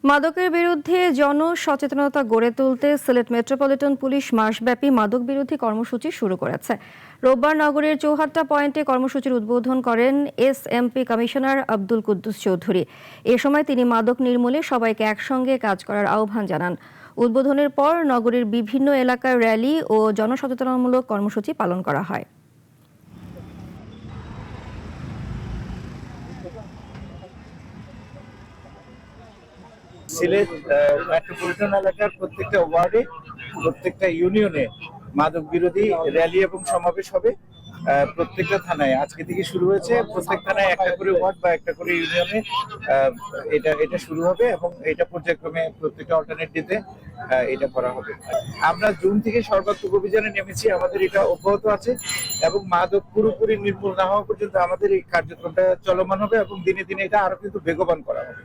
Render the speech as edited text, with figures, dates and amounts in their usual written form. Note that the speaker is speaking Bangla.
মাদকের বিরুদ্ধে জনসচেতনতা গড়ে তুলতে সিলেট মেট্রোপলিটন পুলিশ মাসব্যাপী মাদক বিরোধী কর্মসূচি শুরু করেছে। রোববার নগরের চৌহাট্টা পয়েন্টে কর্মসূচির উদ্বোধন করেন এসএমপি কমিশনার আব্দুল কুদ্দুস চৌধুরী। এ সময় তিনি মাদক নির্মূলে সবাইকে একসঙ্গে কাজ করার আহ্বান জানান। উদ্বোধনের পর নগরীর বিভিন্ন এলাকায় র্যালি ও জনসচেতনতামূলক কর্মসূচি পালন করা হয়। সিলেট মেট্রোপলিটন এলাকার প্রত্যেকটা ওয়ার্ডে, প্রত্যেকটা ইউনিয়নে মাদক বিরোধী র্যালি এবং সমাবেশ হবে। প্রত্যেকটা থানায় আজকে থেকে শুরু হয়েছে। প্রত্যেক থানায় একটা করে ওয়ার্ড বা একটা করে ইউনিয়নে এটা শুরু হবে এবং এটা পর্যায়ক্রমে প্রত্যেকটা অল্টারনেট ডেতে এটা করা হবে। আমরা জুন থেকে সর্বাত্মক অভিযানে নেমেছি, আমাদের এটা অব্যাহত আছে এবং মাদক পুরোপুরি নির্মূল না হওয়া পর্যন্ত আমাদের এই কার্যক্রমটা চলমান হবে এবং দিনে দিনে এটা আরো কিন্তু বেগবান করা হবে।